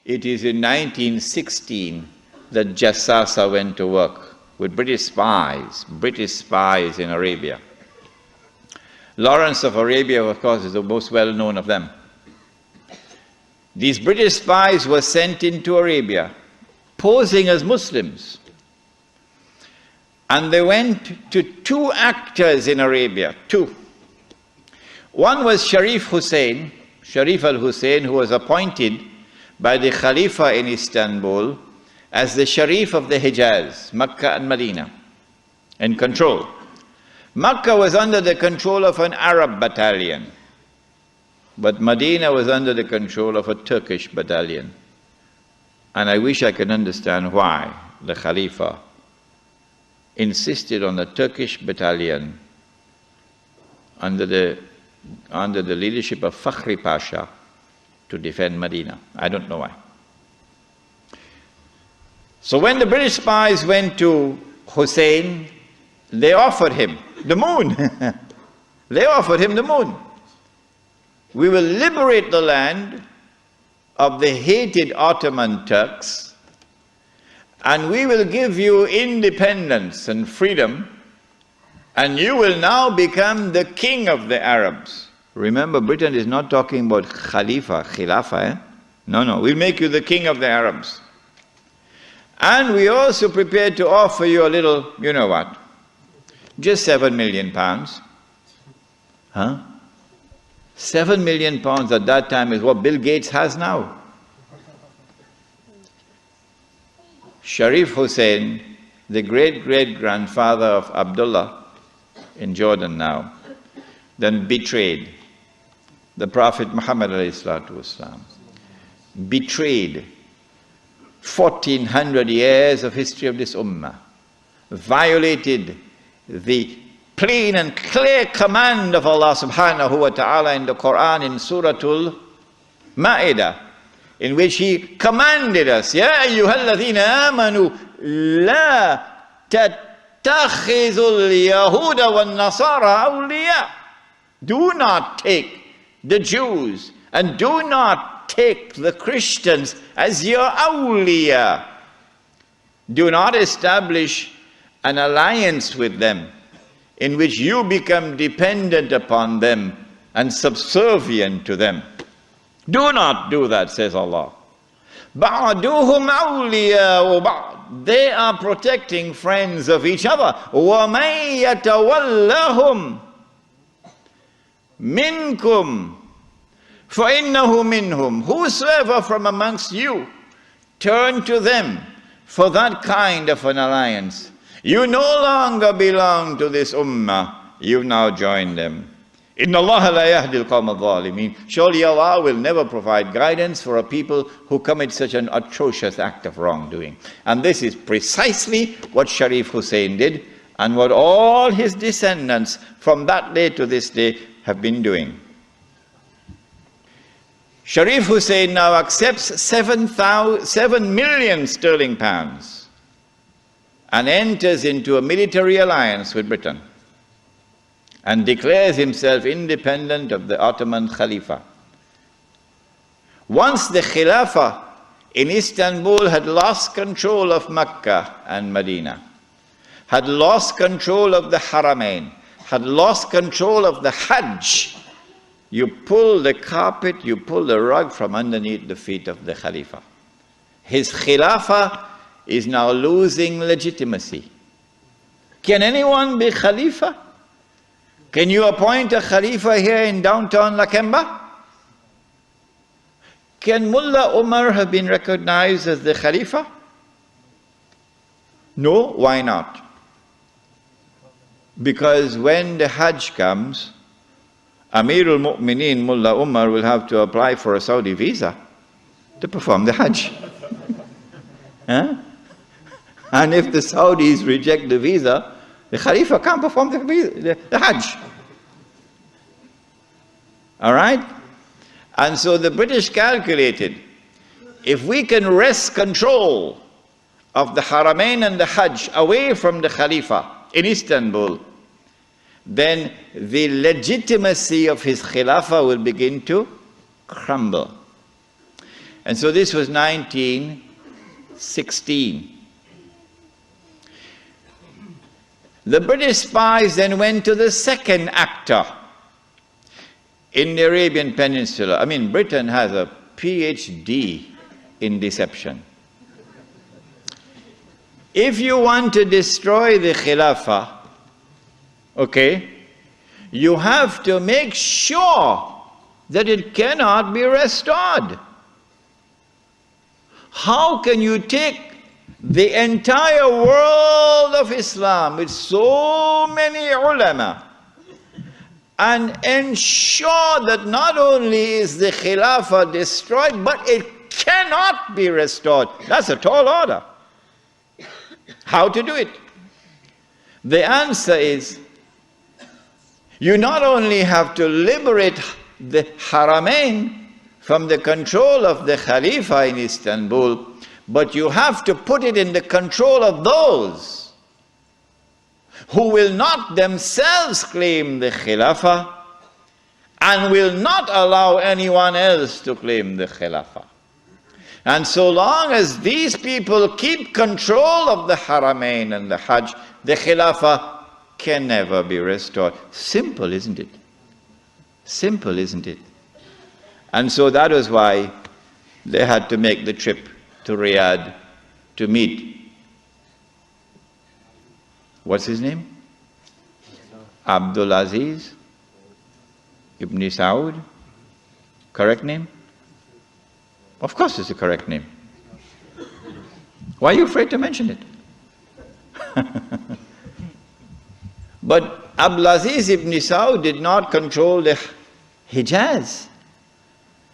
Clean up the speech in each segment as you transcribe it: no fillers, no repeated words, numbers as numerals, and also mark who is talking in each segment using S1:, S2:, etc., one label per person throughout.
S1: It is in 1916 that Jassasa went to work with British spies in Arabia. Lawrence of Arabia, of course, is the most well-known of them. These British spies were sent into Arabia, posing as Muslims. And they went to two actors in Arabia, two. One was Sharif al-Hussein, who was appointed by the Khalifa in Istanbul as the Sharif of the Hijaz, Makkah and Medina, in control. Makkah was under the control of an Arab battalion, but Medina was under the control of a Turkish battalion. And I wish I could understand why the Khalifa insisted on the Turkish battalion under the leadership of Fakhri Pasha to defend Medina. I don't know why. So when the British spies went to Hussein, they offered him the moon. They offered him the moon. We will liberate the land of the hated Ottoman Turks, and we will give you independence and freedom, and you will now become the king of the Arabs. Remember, Britain is not talking about Khilafah. No, we'll make you the king of the Arabs. And we also prepared to offer you a little, you know what, just £7 million. Huh? £7 million at that time is what Bill Gates has now. Sharif Hussein, the great-great-grandfather of Abdullah in Jordan now, then betrayed the Prophet Muhammad ﷺ, betrayed 1400 years of history of this ummah, violated the plain and clear command of Allah subhanahu wa ta'ala in the Quran in Suratul Ma'idah, in which He commanded us, Ya ayyuhalladhina amanu la tattakhizul yahuda wan nasara awliya. Do not take the Jews and do not take the Christians as your awliya. Do not establish an alliance with them in which you become dependent upon them and subservient to them. Do not do that, says Allah. بَعْدُهُمْ أَوْلِيَاءُ بَعْضٍ. They are protecting friends of each other. وَمَنْ يَتَوَلَّهُمْ مِنْكُمْ فَإِنَّهُ مِنْهُمْ. Whosoever from amongst you turn to them for that kind of an alliance, you no longer belong to this ummah, you've now joined them. Inna Allah la yahdi al-qawm al-zalimin. Surely Allah will never provide guidance for a people who commit such an atrocious act of wrongdoing. And this is precisely what Sharif Hussein did, and what all his descendants from that day to this day have been doing. Sharif Hussein now accepts 7 million sterling pounds and enters into a military alliance with Britain and declares himself independent of the Ottoman Khalifa. Once the Khilafah in Istanbul had lost control of Mecca and Medina, had lost control of the Haramayn, had lost control of the Hajj, you pull the carpet, you pull the rug from underneath the feet of the Khalifa. His Khilafah is now losing legitimacy. Can anyone be Khalifa? Can you appoint a Khalifa here in downtown Lakemba? Can Mullah Umar have been recognized as the Khalifa? No, why not? Because when the Hajj comes, Amirul Mu'mineen Mullah Umar will have to apply for a Saudi visa to perform the Hajj. Huh? And if the Saudis reject the visa, the Khalifa can't perform the Hajj. All right? And so the British calculated, if we can wrest control of the Haramayn and the Hajj away from the Khalifa in Istanbul, then the legitimacy of his Khilafah will begin to crumble. And so this was 1916. The British spies then went to the second actor in the Arabian Peninsula. I mean, Britain has a PhD in deception. If you want to destroy the Khilafah, okay, you have to make sure that it cannot be restored. How can you take the entire world of Islam with so many ulama and ensure that not only is the Khilafah destroyed, but it cannot be restored? That's a tall order. How to do it? The answer is, you not only have to liberate the Haramayn from the control of the Khalifa in Istanbul, but you have to put it in the control of those who will not themselves claim the Khilafah and will not allow anyone else to claim the Khilafah. And so long as these people keep control of the Haramayn and the Hajj, the Khilafah can never be restored. Simple, isn't it? Simple, isn't it? And so that was why they had to make the trip to Riyadh to meet, what's his name? Abdul Aziz Ibn Saud. Correct name? Of course it's a correct name. Why are you afraid to mention it? But Abdul Aziz Ibn Saud did not control the Hijaz.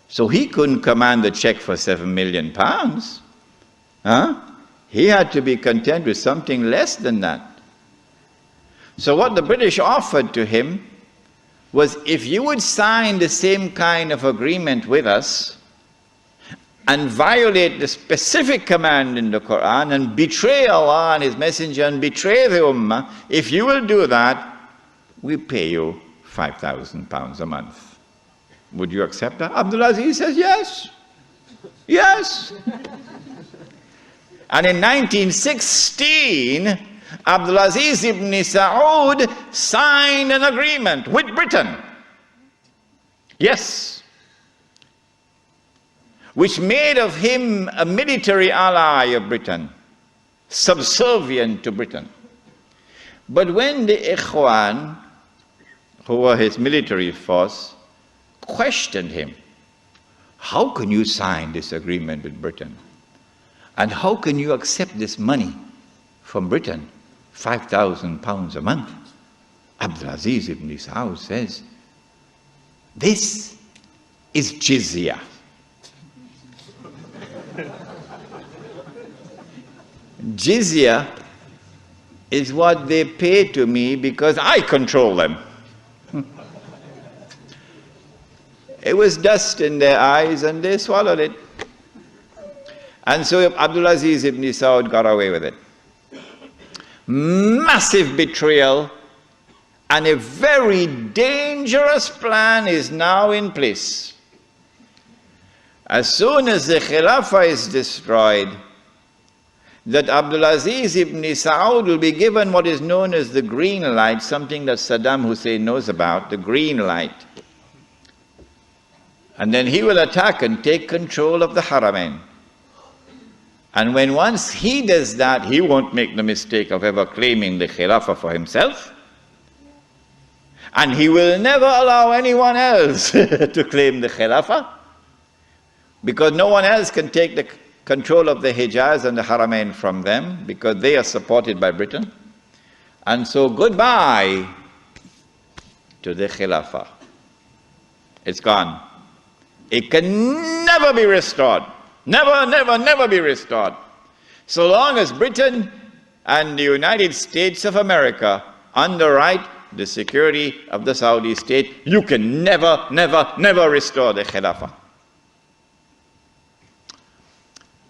S1: So he couldn't command the check for £7 million. Huh? He had to be content with something less than that. So what the British offered to him was, if you would sign the same kind of agreement with us and violate the specific command in the Quran and betray Allah and His Messenger and betray the Ummah, if you will do that, we pay you £5,000 a month. Would you accept that? Abdul Aziz says, yes. Yes. And in 1916, Abdul Aziz ibn Saud signed an agreement with Britain. Yes. Which made of him a military ally of Britain, subservient to Britain. But when the Ikhwan, who were his military force, questioned him, how can you sign this agreement with Britain? And how can you accept this money from Britain, £5,000 a month? Abdul Aziz ibn Saud says, this is jizya. Jizya is what they pay to me because I control them. It was dust in their eyes and they swallowed it. And so Abdul Aziz ibn Saud got away with it. Massive betrayal, and a very dangerous plan is now in place. As soon as the Khilafah is destroyed, that Abdul Aziz ibn Saud will be given what is known as the green light, something that Saddam Hussein knows about, the green light. And then he will attack and take control of the Haramayn. And when once he does that, he won't make the mistake of ever claiming the Khilafah for himself. And he will never allow anyone else to claim the Khilafah, because no one else can take the control of the Hijaz and the Haramayn from them, because they are supported by Britain. And so goodbye to the Khilafah. It's gone. It can never be restored. Never, never, never be restored. So long as Britain and the United States of America underwrite the security of the Saudi state, you can never, never, never restore the Khilafah.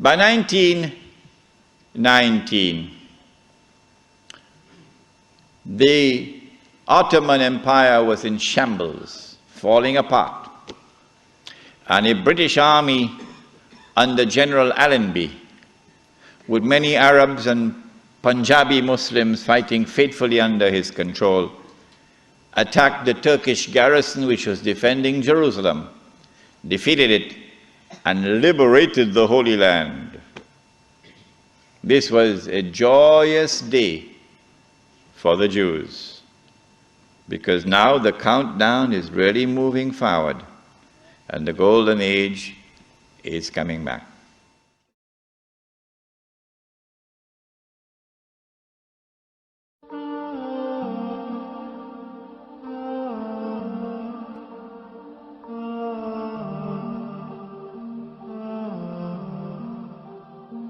S1: By 1919, the Ottoman Empire was in shambles, falling apart. And a British army under General Allenby, with many Arabs and Punjabi Muslims fighting faithfully under his control, attacked the Turkish garrison which was defending Jerusalem, defeated it, and liberated the Holy Land. This was a joyous day for the Jews, because now the countdown is really moving forward, and the golden age is coming back.